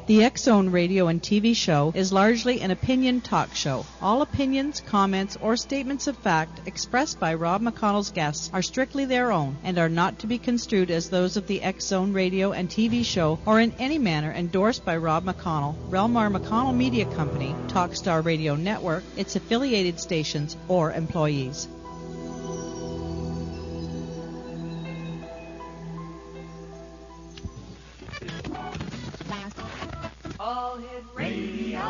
The X-Zone radio and TV show is largely an opinion talk show. All opinions, comments, or statements of fact expressed by Rob McConnell's guests are strictly their own and are not to be construed as those of the X-Zone radio and TV show or in any manner endorsed by Rob McConnell, Relmar McConnell Media Company, Talkstar Radio Network, its affiliated stations, or employees. All Hit Radio.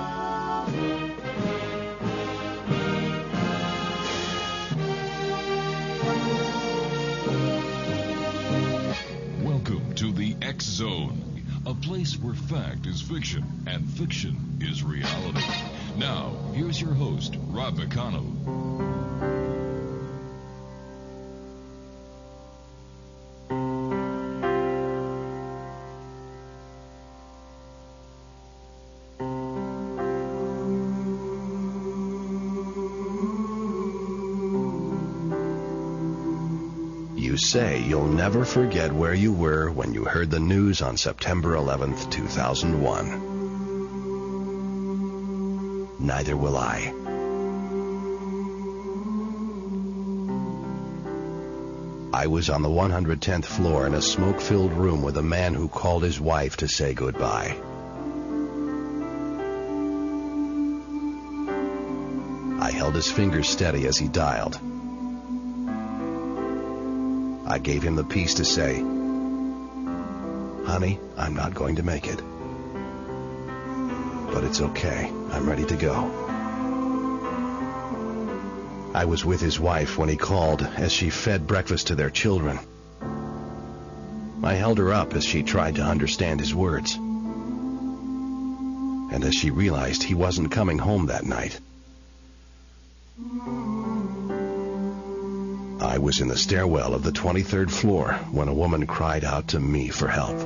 Welcome to the X-Zone, a place where fact is fiction and fiction is reality. Now, here's your host, Rob McConnell. You say you'll never forget where you were when you heard the news on September 11th, 2001. Neither will I. I was on the 110th floor in a smoke-filled room with a man who called his wife to say goodbye. I held his fingers steady as he dialed. I gave him the piece to say, "Honey, I'm not going to make it. But it's okay. I'm ready to go." I was with his wife when he called as she fed breakfast to their children. I held her up as she tried to understand his words. And as she realized he wasn't coming home that night. I was in the stairwell of the 23rd floor when a woman cried out to me for help.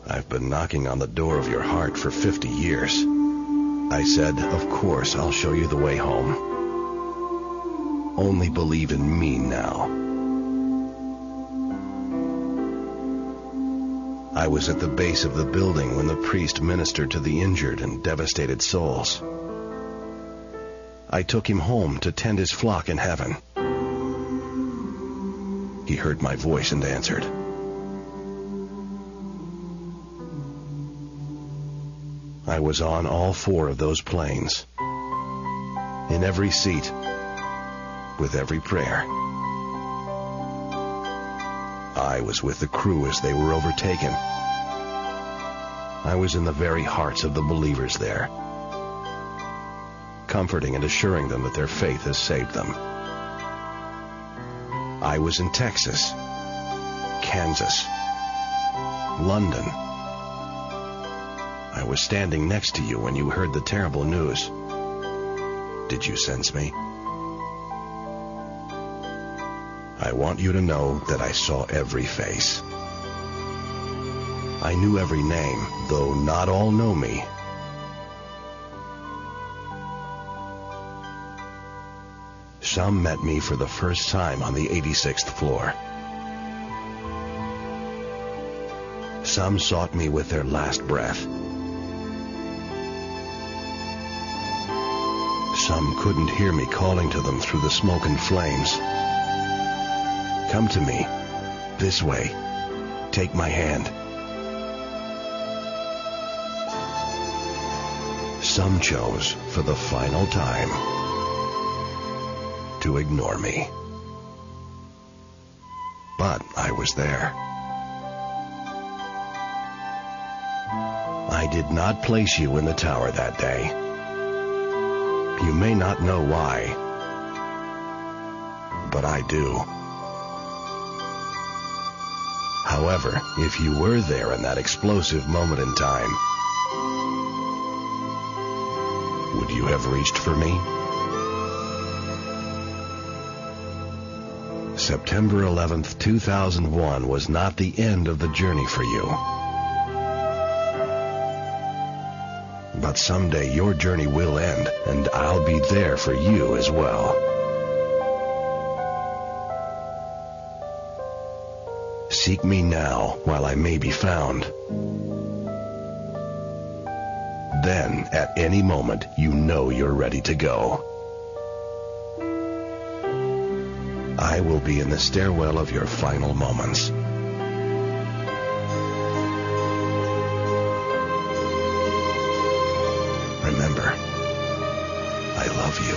"I've been knocking on the door of your heart for 50 years. I said, "Of course, I'll show you the way home. Only believe in me now." I was at the base of the building when the priest ministered to the injured and devastated souls. I took him home to tend his flock in heaven. He heard my voice and answered. I was on all 4 of those planes, in every seat, with every prayer. I was with the crew as they were overtaken. I was in the very hearts of the believers there, comforting and assuring them that their faith has saved them. I was in Texas, Kansas, London. I was standing next to you when you heard the terrible news. Did you sense me? I want you to know that I saw every face. I knew every name, though not all know me. Some met me for the first time on the 86th floor. Some sought me with their last breath. Some couldn't hear me calling to them through the smoke and flames. "Come to me, this way, take my hand." Some chose, for the final time, to ignore me. But I was there. I did not place you in the tower that day. You may not know why, but I do. However, if you were there in that explosive moment in time, would you have reached for me? September 11th, 2001 was not the end of the journey for you. But someday your journey will end, and I'll be there for you as well. Seek me now while I may be found. Then, at any moment, you know you're ready to go. I will be in the stairwell of your final moments. Remember, I love you.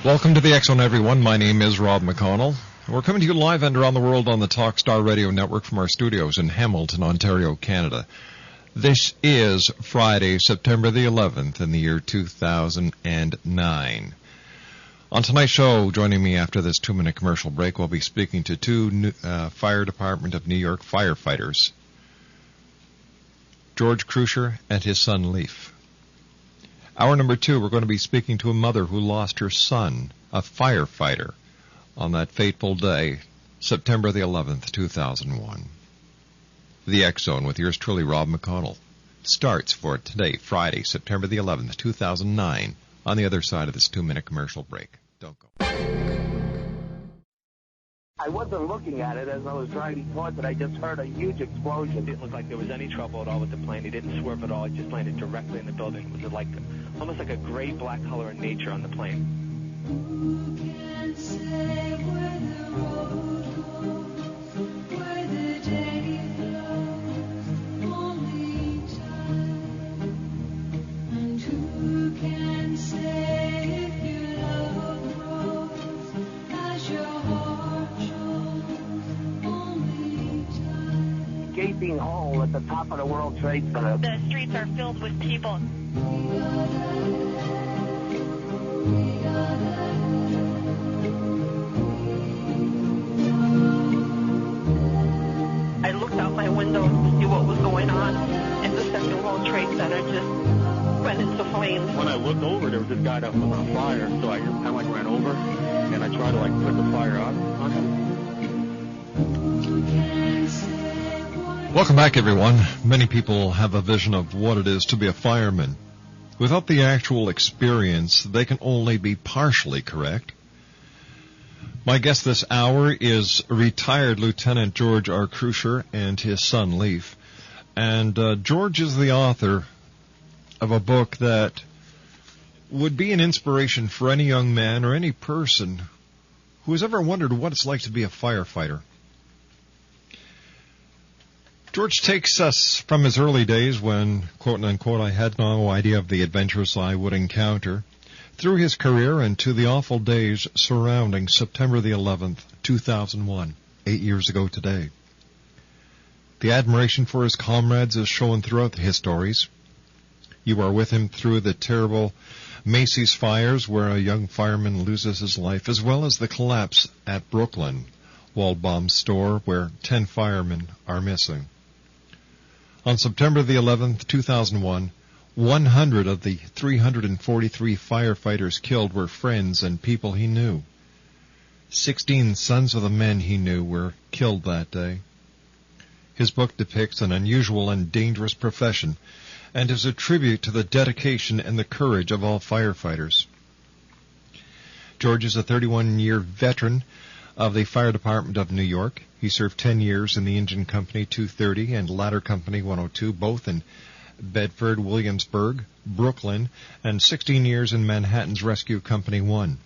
Welcome to the X Zone, everyone. My name is Rob McConnell. We're coming to you live and around the world on the Talkstar Radio Network from our studios in Hamilton, Ontario, Canada. This is Friday, September the 11th in the year 2009. On tonight's show, joining me after this 2-minute commercial break, we'll be speaking to two Fire Department of New York firefighters, George Kreuschner and his son Leif. Hour number 2, we're going to be speaking to a mother who lost her son, a firefighter, on that fateful day, September the 11th, 2001. The X Zone with yours truly, Rob McConnell, starts for today, Friday, September the 11th, 2009, on the other side of this 2-minute commercial break. Don't go. I wasn't looking at it as I was driving towards it. I just heard a huge explosion. It didn't look like there was any trouble at all with the plane. He didn't swerve at all. It just landed directly in the building. It was like almost like a gray-black color in nature on the plane. Who can say where the road goes, where the day flows, only time. And who can say if your love grows as your heart shows, only time. Gaping hole at the top of the World Trade Center. The streets are filled with people. I looked out my window to see what was going on, and the second World Trade Center just went into flames. When I looked over, there was this guy that was on fire, so I just kind of like ran over, and I tried to like put the fire out on him. Welcome back, everyone. Many people have a vision of what it is to be a fireman. Without the actual experience, they can only be partially correct. My guest this hour is retired Lieutenant George R. Kreuschner and his son Leif. And George is the author of a book that would be an inspiration for any young man or any person who has ever wondered what it's like to be a firefighter. George takes us from his early days when, quote-unquote, I had no idea of the adventures I would encounter, through his career and to the awful days surrounding September the 11th, 2001, 8 years ago today. The admiration for his comrades is shown throughout his stories. You are with him through the terrible Macy's fires where a young fireman loses his life, as well as the collapse at Brooklyn Waldbaum's store where 10 firemen are missing. On September the 11th, 2001, 100 of the 343 firefighters killed were friends and people he knew. 16 sons of the men he knew were killed that day. His book depicts an unusual and dangerous profession and is a tribute to the dedication and the courage of all firefighters. George is a 31-year veteran of the Fire Department of New York. He served 10 years in the Engine Company 230 and Ladder Company 102, both in Bedford, Williamsburg, Brooklyn, and 16 years in Manhattan's Rescue Company 1.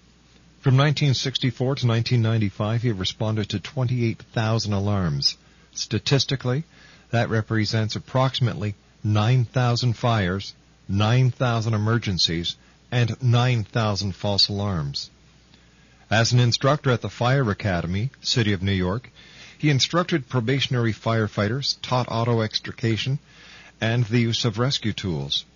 From 1964 to 1995, he responded to 28,000 alarms. Statistically, that represents approximately 9,000 fires, 9,000 emergencies, and 9,000 false alarms. As an instructor at the Fire Academy, City of New York, he instructed probationary firefighters, taught auto extrication, and the use of rescue tools.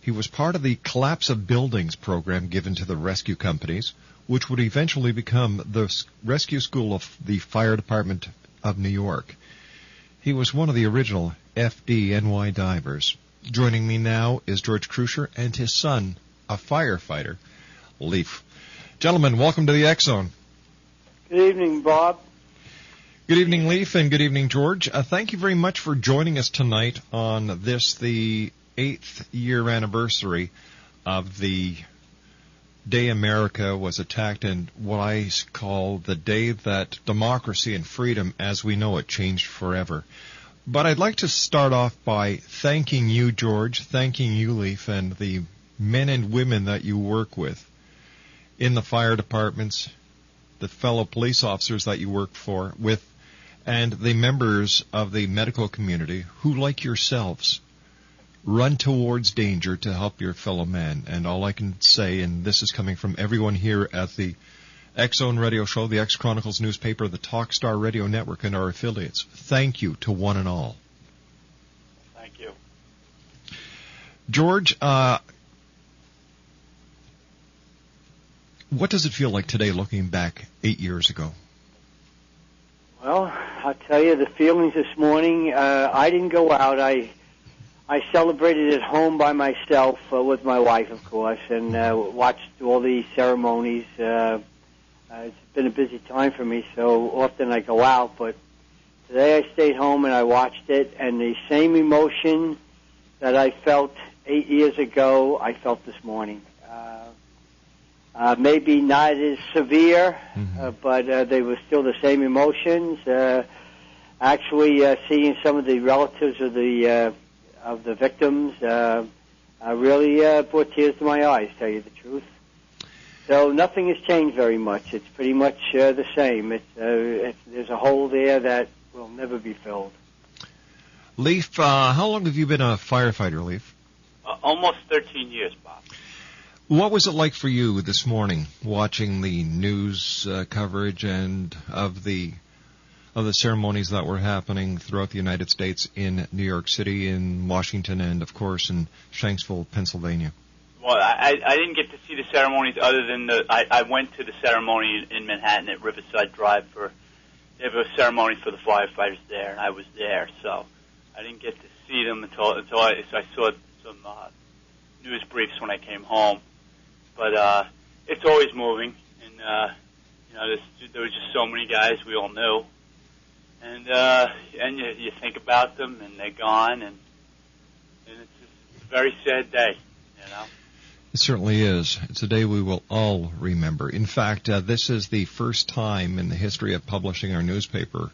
He was part of the Collapse of Buildings program given to the rescue companies, which would eventually become the rescue school of the Fire Department of New York. He was one of the original FDNY divers. Joining me now is George Kreuschner and his son, a firefighter, Leif. Gentlemen, welcome to the X Zone. Good evening, Bob. Good evening, Leif, and good evening, George. Thank you very much for joining us tonight on this, the 8th year anniversary of the day America was attacked, and what I call the day that democracy and freedom as we know it changed forever. But I'd like to start off by thanking you, George, thanking you, Leif, and the men and women that you work with in the fire departments, the fellow police officers that you work with, and the members of the medical community who, like yourselves, run towards danger to help your fellow man. And all I can say, and this is coming from everyone here at the X-Zone Radio Show, the X-Chronicles newspaper, the Talkstar Radio Network, and our affiliates, thank you to one and all. Thank you. George, what does it feel like today looking back 8 years ago? Well, I'll tell you, the feelings this morning, I didn't go out. I celebrated at home by myself with my wife, of course, and watched all the ceremonies. It's been a busy time for me, so often I go out, but today I stayed home and I watched it, and the same emotion that I felt 8 years ago, I felt this morning. Maybe not as severe, but they were still the same emotions. Actually, seeing some of the relatives of the victims really brought tears to my eyes, to tell you the truth. So nothing has changed very much. It's pretty much the same. There's a hole there that will never be filled. Leif, how long have you been a firefighter, Leif? Almost 13 years, Bob. What was it like for you this morning, watching the news coverage and of the ceremonies that were happening throughout the United States, in New York City, in Washington, and of course in Shanksville, Pennsylvania? Well, I didn't get to see the ceremonies other than I went to the ceremony in Manhattan at Riverside Drive they have a ceremony for the firefighters there, and I was there, so I didn't get to see them until I saw some news briefs when I came home. But it's always moving, and there were just so many guys we all knew, and you think about them, and they're gone, and it's a very sad day, you know. It certainly is. It's a day we will all remember. In fact, this is the first time in the history of publishing our newspaper,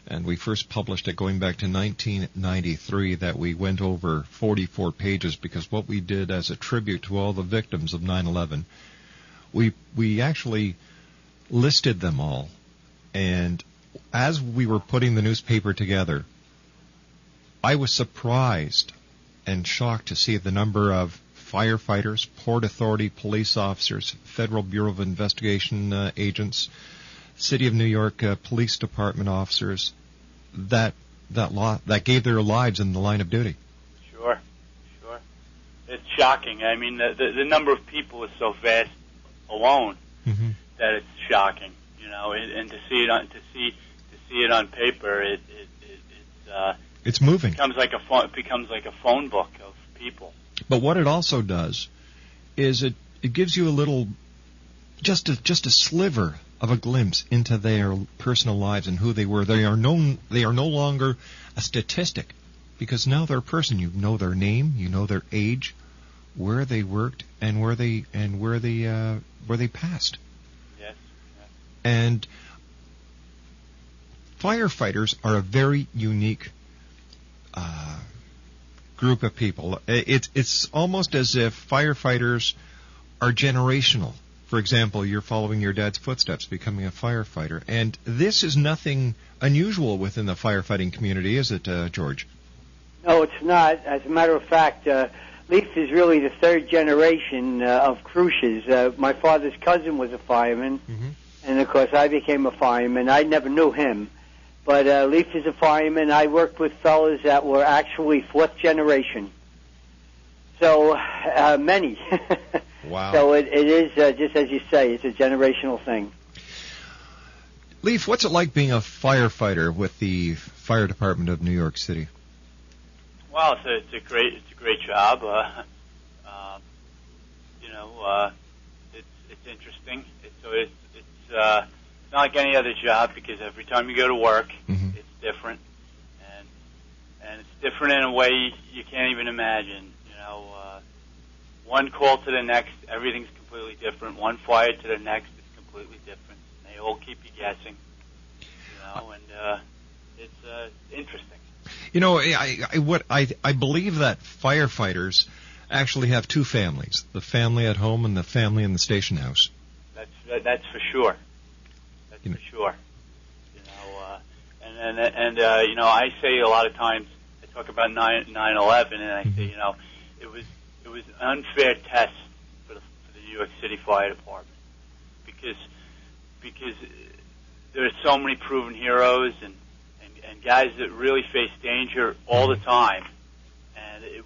and we first published it going back to 1993, that we went over 44 pages, because what we did as a tribute to all the victims of 9/11, we actually listed them all. And as we were putting the newspaper together, I was surprised and shocked to see the number of firefighters, Port Authority police officers, Federal Bureau of Investigation agents, City of New York Police Department officers that gave their lives in the line of duty. Sure. It's shocking. I mean, the number of people is so vast alone that it's shocking, you know. And to see it on paper, it's moving. It becomes like a phone book of people. But what it also does is it gives you a little, just a sliver of a glimpse into their personal lives and who they were. They are no longer a statistic, because now they're a person. You know their name, you know their age, where they worked, and where they passed. Yes. And firefighters are a very unique group of people. It's almost as if firefighters are generational. For example, you're following your dad's footsteps, becoming a firefighter. And this is nothing unusual within the firefighting community, is it, George? No, it's not. As a matter of fact, Leif is really the third generation of Kreuschners. My father's cousin was a fireman, and, of course, I became a fireman. I never knew him. But Leif is a fireman. I worked with fellas that were actually fourth generation. So, many. Wow. So it is, just as you say, it's a generational thing. Leif, what's it like being a firefighter with the Fire Department of New York City? Well, it's a great job. It's interesting. It's not like any other job because every time you go to work, it's different, and it's different in a way you can't even imagine. You know, one call to the next, everything's completely different. One fire to the next is completely different. They all keep you guessing. You know, and it's interesting. You know, I believe that firefighters actually have two families: the family at home and the family in the station house. That's for sure. That's for sure. You know, and you know, I say a lot of times I talk about 9/11, and I say, you know, it was an unfair test for the New York City Fire Department because there are so many proven heroes and guys that really face danger all the time, and it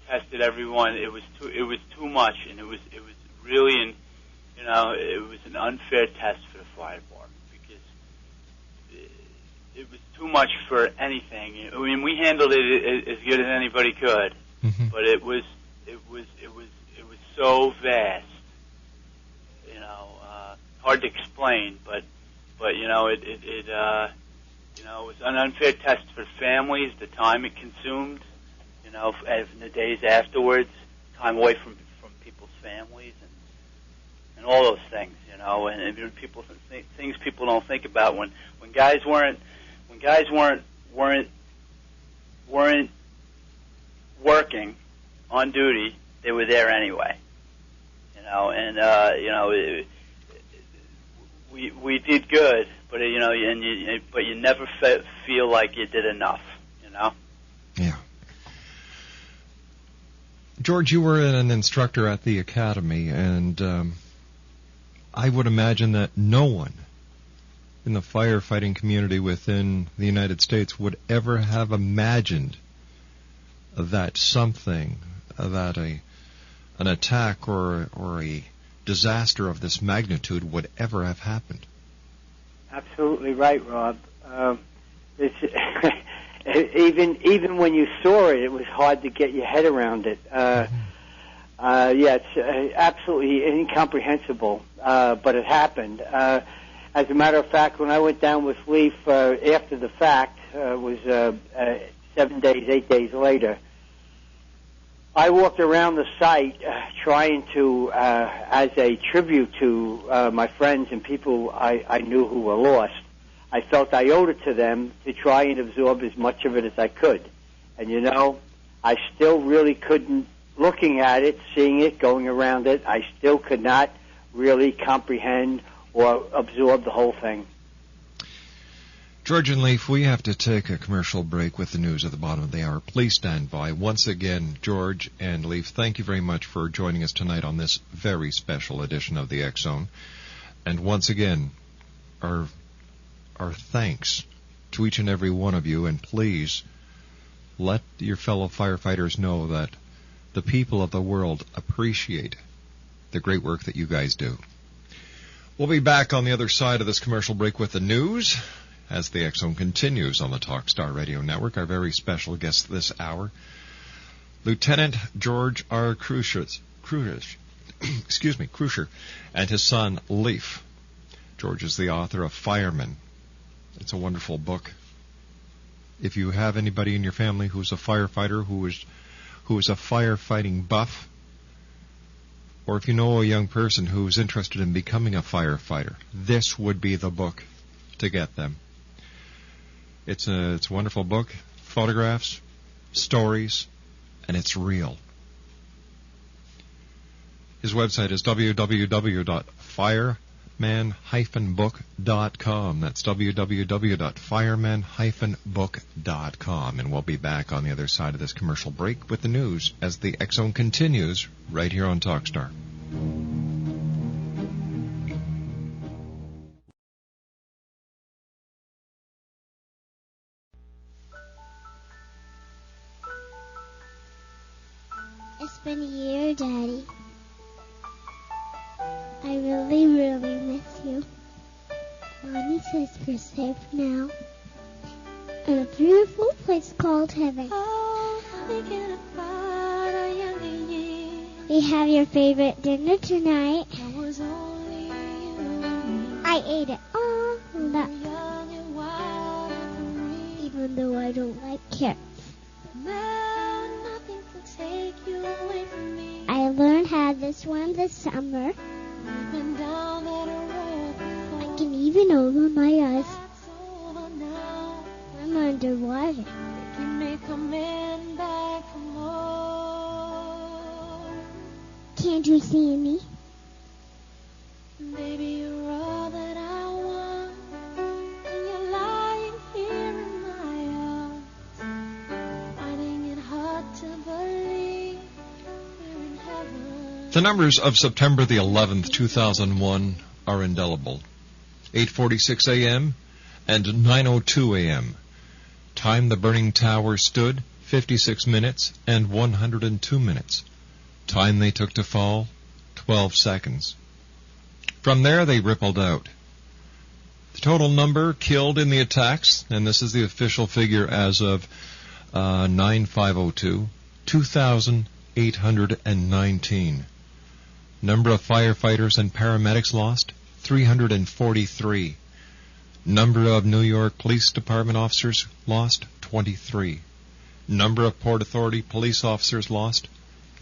tested everyone. It was too much, and it was really you know, it was an unfair test for the fire department because it was too much for anything. I mean, we handled it as good as anybody could, but it was so vast, you know, hard to explain, but you know, it you know, it was an unfair test for families, the time it consumed, you know, in the days afterwards, time away from people's families and all those things, you know, and people things people don't think about when guys weren't working on duty, they were there anyway, you know, and you know. We did good, but you know, but you never feel like you did enough, you know. Yeah. George, you were an instructor at the academy, and I would imagine that no one in the firefighting community within the United States would ever have imagined that something, that an attack or a disaster of this magnitude would ever have happened. Absolutely right, Rob. It's even when you saw it, it was hard to get your head around it. Yeah, it's absolutely incomprehensible, but it happened. As a matter of fact, when I went down with Leaf after the fact, was 7 days, 8 days later, I walked around the site trying to, as a tribute to my friends and people I knew who were lost, I felt I owed it to them to try and absorb as much of it as I could. And, you know, I still really couldn't, looking at it, seeing it, going around it, I still could not really comprehend or absorb the whole thing. George and Leaf, we have to take a commercial break with the news at the bottom of the hour. Please stand by. Once again, George and Leaf, thank you very much for joining us tonight on this very special edition of the X Zone. And once again, our thanks to each and every one of you, and please let your fellow firefighters know that the people of the world appreciate the great work that you guys do. We'll be back on the other side of this commercial break with the news as the X Zone continues on the Talkstar Radio Network. Our very special guest this hour, Lieutenant George R. Kreuschner, and his son Leif. George is the author of Firemen. It's a wonderful book. If you have anybody in your family who's a firefighter, who is a firefighting buff, or if you know a young person who's interested in becoming a firefighter, this would be the book to get them. It's a wonderful book, photographs, stories, and it's real. His website is www.fireman-book.com. That's www.fireman-book.com. And we'll be back on the other side of this commercial break with the news as the X Zone continues right here on Talkstar. It's been a year, Daddy. I really, really miss you. Mommy says we're safe now in a beautiful place called heaven. Oh, thinking about our younger years. We have your favorite dinner tonight. I was only I ate it all up, even though I don't like carrots. I learned how to swim this summer. I can even open my eyes. I'm underwater. Can't you see me? Baby, you're all that I want. And you're lying here in my arms, finding it hard to believe we're in heaven. The numbers of September the 11th, 2001 are indelible. 8:46 a.m. and 9:02 a.m. Time the burning tower stood, 56 minutes and 102 minutes. Time they took to fall, 12 seconds. From there, they rippled out. The total number killed in the attacks, and this is the official figure as of 9/5/02, 2,819. Number of firefighters and paramedics lost, 343. Number of New York Police Department officers lost, 23. Number of Port Authority police officers lost,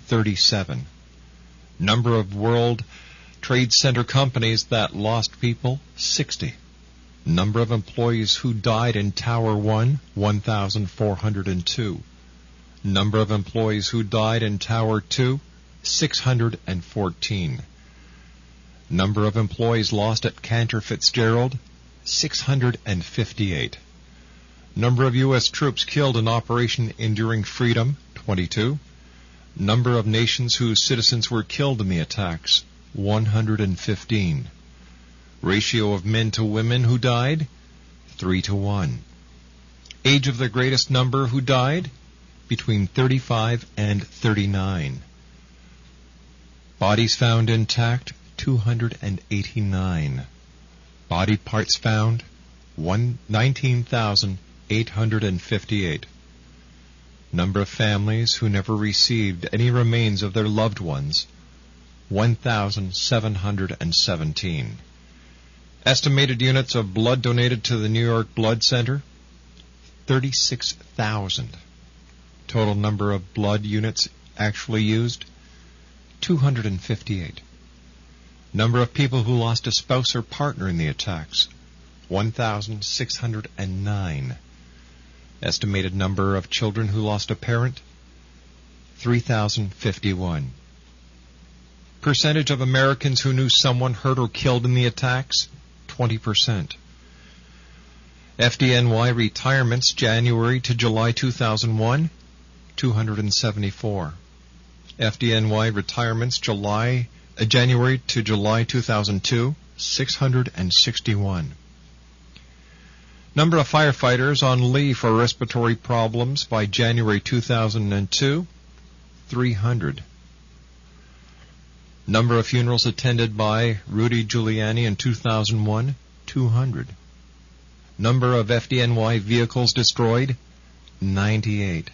37. Number of World Trade Center companies that lost people, 60. Number of employees who died in Tower 1, 1,402. Number of employees who died in Tower 2, 614. Number of employees lost at Cantor Fitzgerald, 658. Number of U.S. troops killed in Operation Enduring Freedom, 22. Number of nations whose citizens were killed in the attacks, 115. Ratio of men to women who died, 3-1. Age of the greatest number who died, between 35 and 39. Bodies found intact, 289. Body parts found, 19,858. Number of families who never received any remains of their loved ones, 1,717. Estimated units of blood donated to the New York Blood Center, 36,000. Total number of blood units actually used, 258. Number of people who lost a spouse or partner in the attacks, 1,609. Estimated number of children who lost a parent, 3,051. Percentage of Americans who knew someone hurt or killed in the attacks, 20%. FDNY retirements January to July 2001, 274. FDNY retirements January to July 2002, 661. Number of firefighters on leave for respiratory problems by January 2002, 300. Number of funerals attended by Rudy Giuliani in 2001, 200. Number of FDNY vehicles destroyed, 98.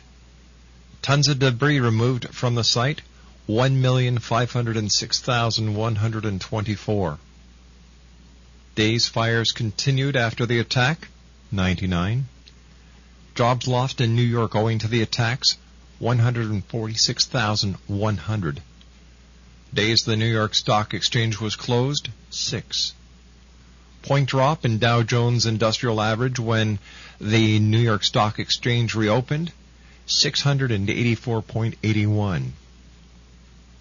Tons of debris removed from the site, 1,506,124. Days fires continued after the attack, 99. Jobs lost in New York owing to the attacks, 146,100. Days the New York Stock Exchange was closed, 6. Point drop in Dow Jones Industrial Average when the New York Stock Exchange reopened, 684.81.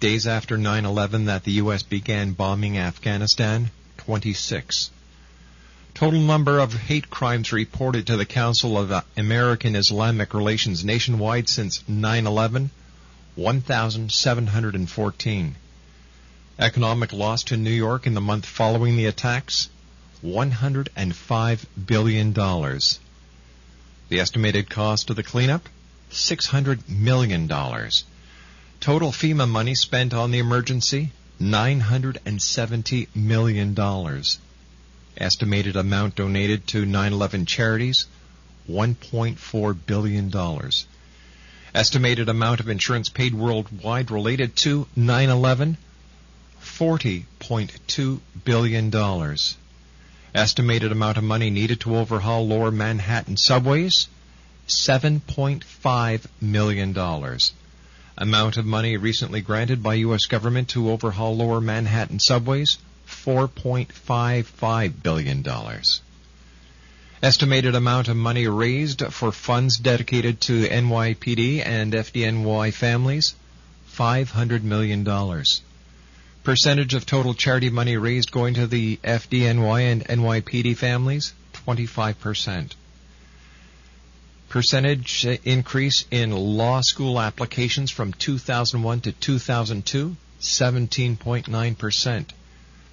Days after 9/11 that the U.S. began bombing Afghanistan, 26. Total number of hate crimes reported to the Council of American Islamic Relations nationwide since 9/11, 1,714. Economic loss to New York in the month following the attacks, $105 billion. The estimated cost of the cleanup, $600 million. Total FEMA money spent on the emergency, $970 million. Estimated amount donated to 9/11 charities, $1.4 billion. Estimated amount of insurance paid worldwide related to 9/11, $40.2 billion. Estimated amount of money needed to overhaul lower Manhattan subways, $7.5 million. Amount of money recently granted by U.S. government to overhaul lower Manhattan subways, $4.55 billion. Estimated amount of money raised for funds dedicated to NYPD and FDNY families, $500 million. Percentage of total charity money raised going to the FDNY and NYPD families, 25%. Percentage increase in law school applications from 2001 to 2002, 17.9%.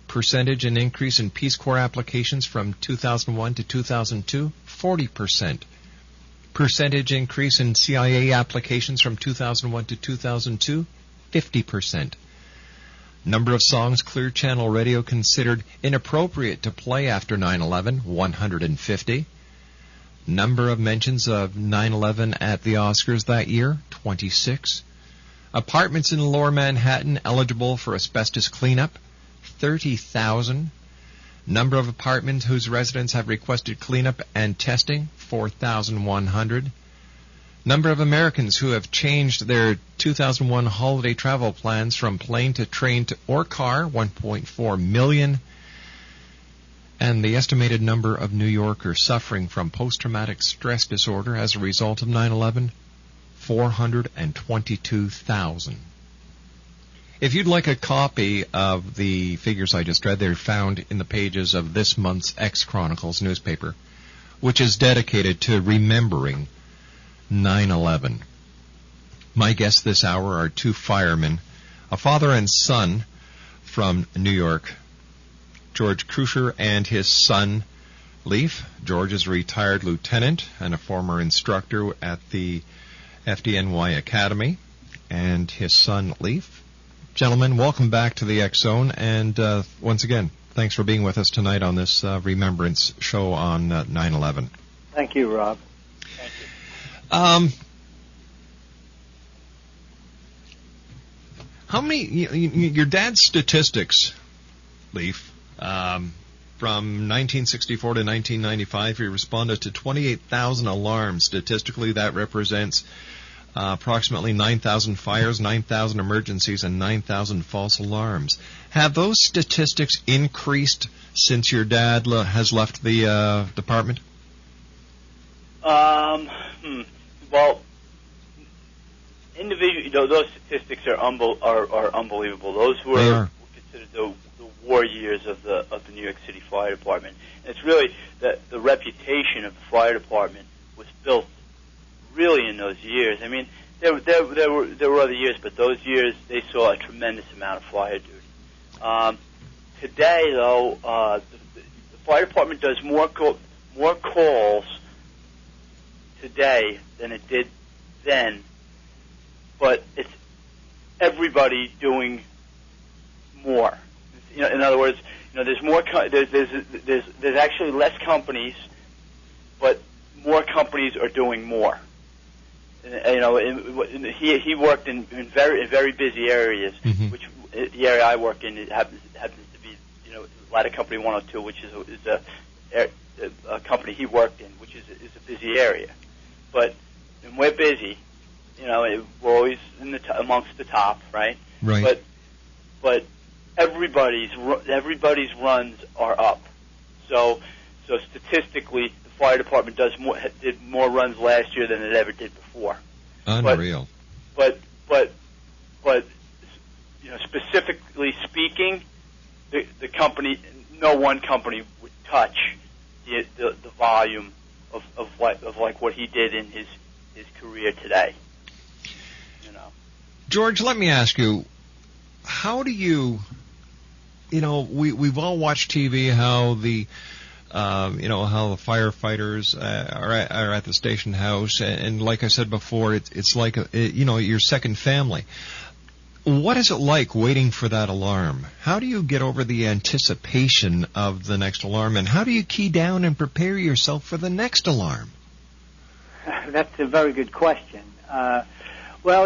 Percentage in increase in Peace Corps applications from 2001 to 2002, 40%. Percentage increase in CIA applications from 2001 to 2002, 50%. Number of songs Clear Channel Radio considered inappropriate to play after 9/11, 150. Number of mentions of 9/11 at the Oscars that year, 26. Apartments in Lower Manhattan eligible for asbestos cleanup, 30,000. Number of apartments whose residents have requested cleanup and testing, 4,100. Number of Americans who have changed their 2001 holiday travel plans from plane to train to or car, 1.4 million. And the estimated number of New Yorkers suffering from post-traumatic stress disorder as a result of 9/11, 422,000. If you'd like a copy of the figures I just read, they're found in the pages of this month's X-Chronicles newspaper, which is dedicated to remembering 9/11. My guests this hour are two firemen, a father and son from New York, George Kreuschner and his son, Leif. George is a retired lieutenant and a former instructor at the FDNY Academy, and his son, Leif. Gentlemen, welcome back to the X Zone, and once again, thanks for being with us tonight on this remembrance show on 9/11. Thank you, Rob. Thank you. How many, your dad's statistics, Leif, from 1964 to 1995, he responded to 28,000 alarms. Statistically, that represents approximately 9,000 fires, 9,000 emergencies, and 9,000 false alarms. Have those statistics increased since your dad has left the department? Well, individual, those statistics are unbelievable. Those were considered the war years of the New York City Fire Department. And it's really the reputation of the fire department was built really in those years. I mean, there were other years, but those years they saw a tremendous amount of fire duty. Today, though, the fire department does more calls today than it did then, but it's everybody doing more. In other words, there's more. There's actually less companies, but more companies are doing more. He worked in very busy areas, mm-hmm. which the area I work in, it happens to be Ladder Company 102, which is a company he worked in, which is a busy area. But when we're busy, we're always amongst the top, right? Right. But everybody's runs are up. So statistically, the fire department did more runs last year than it ever did before. Unreal. But specifically speaking, the company, no one company would touch the volume of what he did in his career today. George, let me ask you, how do you, we've all watched TV, how the how the firefighters are at the station house, and like I said before, it's like your second family. What is it like waiting for that alarm? How do you get over the anticipation of the next alarm, and how do you key down and prepare yourself for the next alarm? That's a very good question. Well,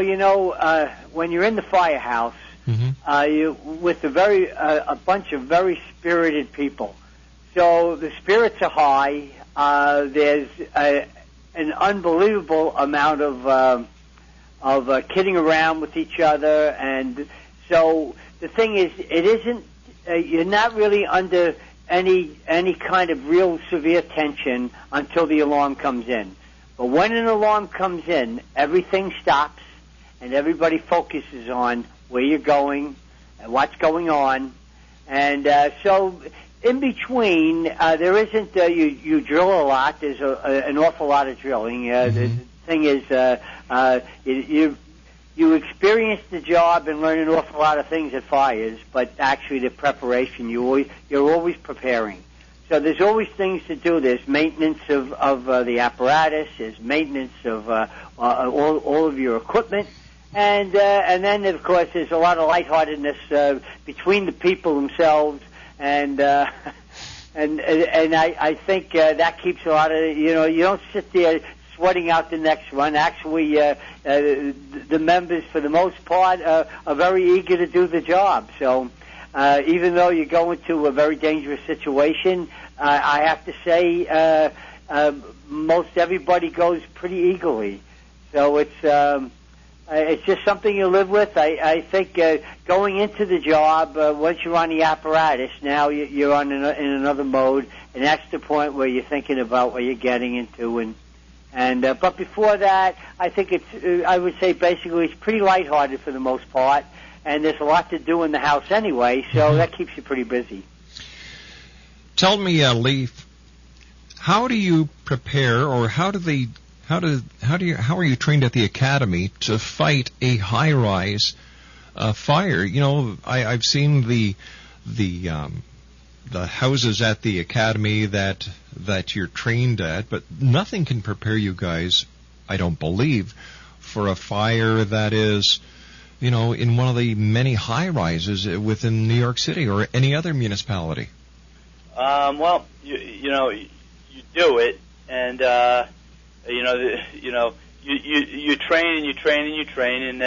when you're in the firehouse, mm-hmm. You with a bunch of very spirited people. So the spirits are high. There's an unbelievable amount of kidding around with each other, and so the thing is, it isn't. You're not really under any kind of real severe tension until the alarm comes in. But when an alarm comes in, everything stops, and everybody focuses on where you're going and what's going on, and so. In between, there isn't, you drill a lot. There's an awful lot of drilling. The thing is, you experience the job and learn an awful lot of things at fires, but actually the preparation, you're always preparing. So there's always things to do. There's maintenance of the apparatus. There's maintenance of all of your equipment. And then, of course, there's a lot of lightheartedness between the people themselves. And I think that keeps a lot of, you don't sit there sweating out the next one. Actually, the members, for the most part, are very eager to do the job. So even though you go into a very dangerous situation, I have to say most everybody goes pretty eagerly. So it's just something you live with. I think going into the job, once you're on the apparatus, now you're on in another mode, and that's the point where you're thinking about what you're getting into. But before that, I think I would say basically it's pretty lighthearted for the most part, and there's a lot to do in the house anyway, so that keeps you pretty busy. Tell me, Leif, how do you prepare, or how are you trained at the academy to fight a high-rise fire? I've seen the houses at the academy that you're trained at, but nothing can prepare you guys, I don't believe, for a fire that is, in one of the many high-rises within New York City or any other municipality. Well, you do it, and you train and you train and you train, and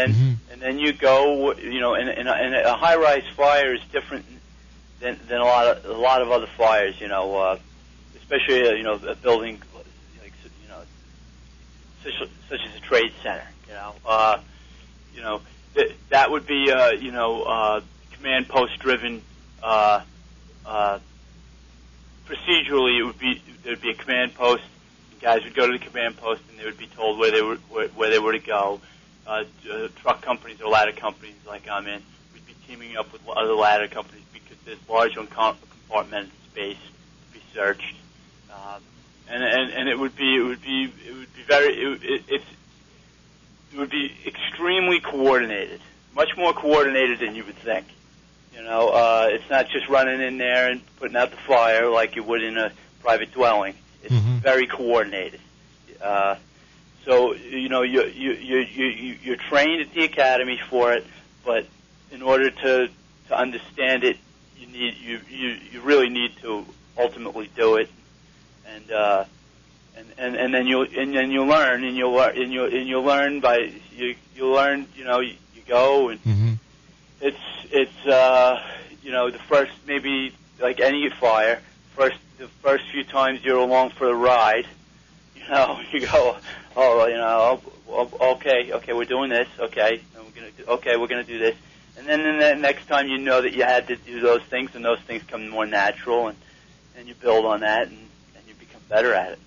then you go. And a high-rise fire is different than a lot of other fires. Especially a building like such as a trade center. That would be command post driven. Procedurally, there'd be a command post. Guys would go to the command post, and they would be told where they were to go. Truck companies or ladder companies, like I'm in, we'd be teaming up with other ladder companies because there's large uncompartmented space to be searched, and it would be extremely coordinated, much more coordinated than you would think. It's not just running in there and putting out the fire like you would in a private dwelling. It's very coordinated. So you're trained at the academy for it, but in order to understand it, you really need to ultimately do it, and then you'll learn, and you'll learn by you learn. You go and it's the first, maybe like any fire, the first few times you're along for the ride, you go, okay, we're doing this, okay, and we're gonna do this, and then the next time you know that you had to do those things, and those things come more natural, and you build on that, and you become better at it.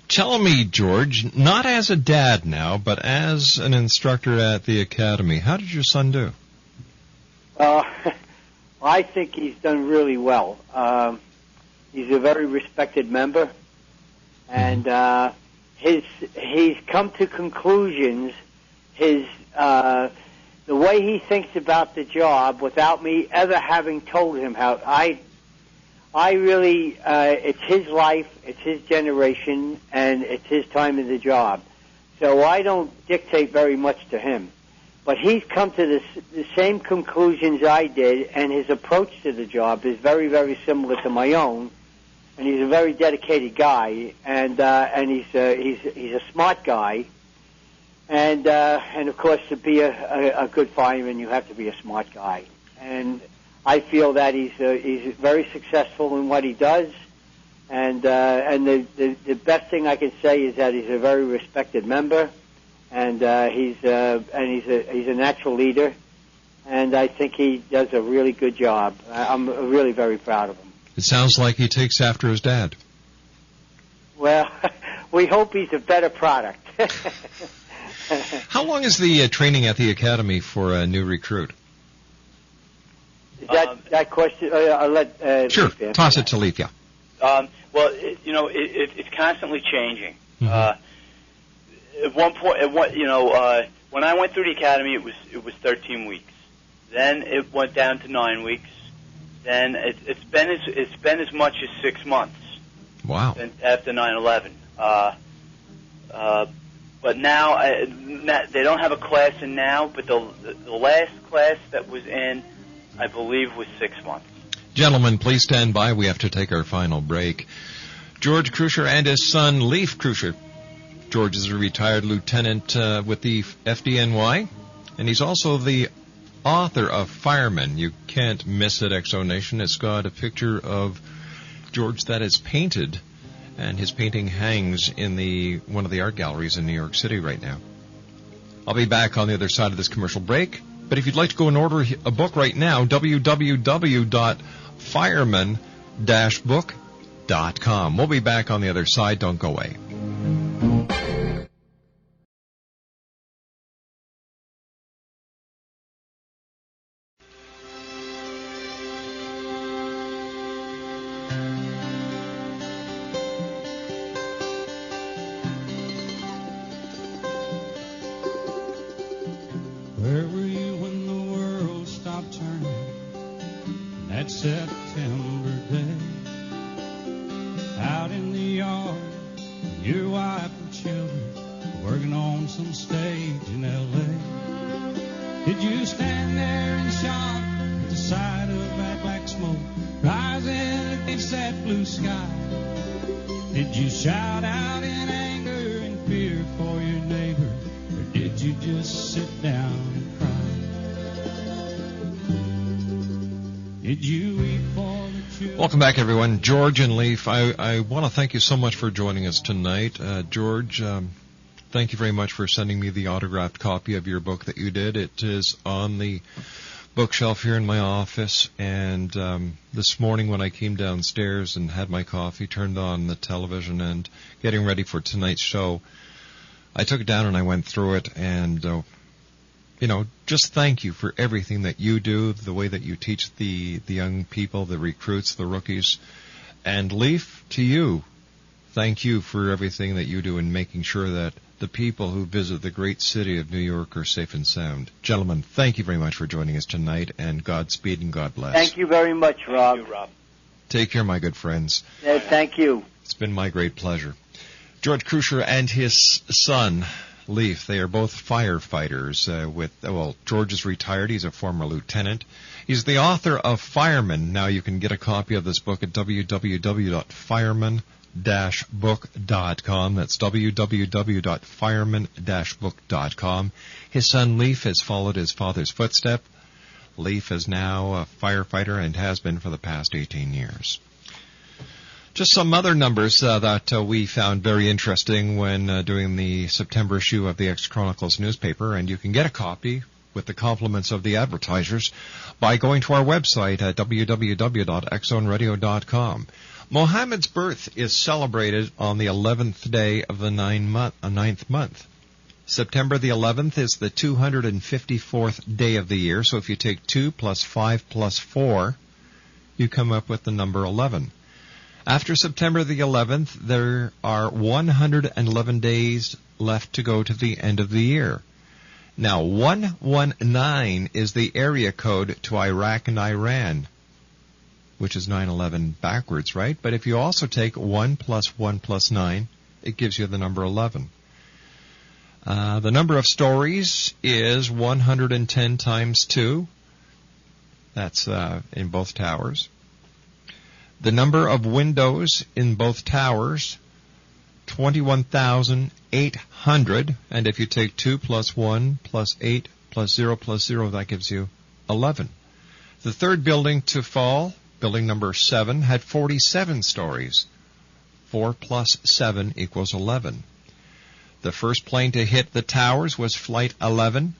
Tell me, George, not as a dad now, but as an instructor at the academy, how did your son do? I think he's done really well. He's a very respected member, and he's come to conclusions. The way he thinks about the job, without me ever having told him how, I really, it's his life, it's his generation, and it's his time in the job. So I don't dictate very much to him. But he's come to the same conclusions I did, and his approach to the job is very, very similar to my own. And he's a very dedicated guy, and he's a smart guy, and of course to be a good fireman you have to be a smart guy. And I feel that he's very successful in what he does, and the best thing I can say is that he's a very respected member, and he's a natural leader, and I think he does a really good job. I'm really very proud of him. It sounds like he takes after his dad. Well, we hope he's a better product. How long is the training at the academy for a new recruit? Is that question? I'll let sure. Leaf Toss it to Leaf. Yeah. Well, it's constantly changing. Mm-hmm. At one point, when I went through the academy, it was 13 weeks. Then it went down to 9 weeks. Then it's been as much as 6 months. Wow. After 9/11. But now they don't have a class in now. But the last class that was in, I believe, was 6 months. Gentlemen, please stand by. We have to take our final break. George Kreuschner and his son, Leif Kreuschner. George is a retired lieutenant with the FDNY, and he's also the author of Fireman. You can't miss it, Exo Nation. It's got a picture of George that is painted, and his painting hangs in one of the art galleries in New York City right now. I'll be back on the other side of this commercial break. But if you'd like to go and order a book right now, www.fireman-book.com. We'll be back on the other side. Don't go away. Where were you when the world stopped turning that September day? Out in the yard, your wife and children working on some stage in L.A. Did you stand there in shock at the sight of that black smoke rising against that blue sky? Did you shout out in anger and fear for your neighbor? Did you just sit down and cry? Did you weep for the children? Welcome back, everyone. George and Leif, I want to thank you so much for joining us tonight. George, thank you very much for sending me the autographed copy of your book that you did. It is on the bookshelf here in my office, and this morning when I came downstairs and had my coffee, turned on the television, and getting ready for tonight's show, I took it down and I went through it, and, just thank you for everything that you do, the way that you teach the young people, the recruits, the rookies. And Leif, to you, thank you for everything that you do in making sure that the people who visit the great city of New York are safe and sound. Gentlemen, thank you very much for joining us tonight, and Godspeed and God bless. Thank you very much, Rob. Thank you, Rob. Take care, my good friends. Thank you. It's been my great pleasure. George Kreuschner and his son, Leif, they are both firefighters. George is retired. He's a former lieutenant. He's the author of Fireman. Now you can get a copy of this book at www.fireman-book.com. That's www.fireman-book.com. His son, Leif, has followed his father's footstep. Leif is now a firefighter and has been for the past 18 years. Just some other numbers that we found very interesting when doing the September issue of the X-Chronicles newspaper, and you can get a copy with the compliments of the advertisers by going to our website at www.xzoneradio.com. Mohammed's birth is celebrated on the 11th day of the ninth month. September the 11th is the 254th day of the year, so if you take 2 plus 5 plus 4, you come up with the number 11. After September the 11th, there are 111 days left to go to the end of the year. Now, 119 is the area code to Iraq and Iran, which is 9/11 backwards, right? But if you also take 1 plus 1 plus 9, it gives you the number 11. The number of stories is 110 times 2. That's in both towers. The number of windows in both towers, 21,800. And if you take 2 plus 1 plus 8 plus 0 plus 0, that gives you 11. The third building to fall, building number 7, had 47 stories. 4 plus 7 equals 11. The first plane to hit the towers was Flight 11.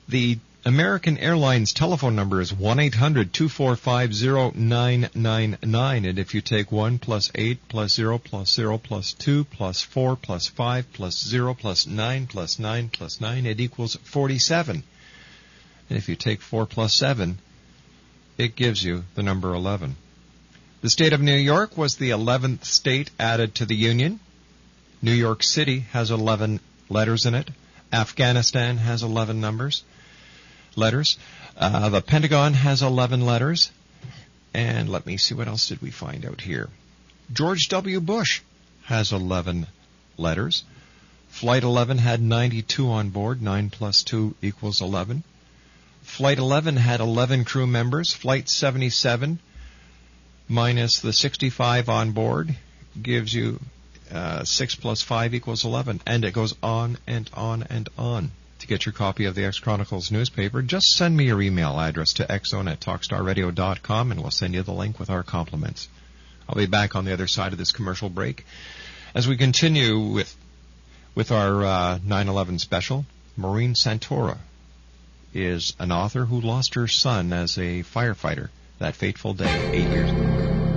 The American Airlines telephone number is 1-800-245-0999, and if you take 1 plus 8 plus 0 plus 0 plus 2 plus 4 plus 5 plus 0 plus 9 plus 9 plus 9, it equals 47. And if you take 4 plus 7, it gives you the number 11. The state of New York was the 11th state added to the Union. New York City has 11 letters in it. Afghanistan has 11 letters. The Pentagon has 11 letters. And let me see, what else did we find out here? George W. Bush has 11 letters. Flight 11 had 92 on board. 9 plus 2 equals 11. Flight 11 had 11 crew members. Flight 77 minus the 65 on board gives you 6 plus 5 equals 11. And it goes on and on and on. To get your copy of the X-Chronicles newspaper, just send me your email address to xzone@talkstarradio.com, and we'll send you the link with our compliments. I'll be back on the other side of this commercial break as we continue with our 9/11 special. Maureen Santora is an author who lost her son as a firefighter that fateful day 8 years ago.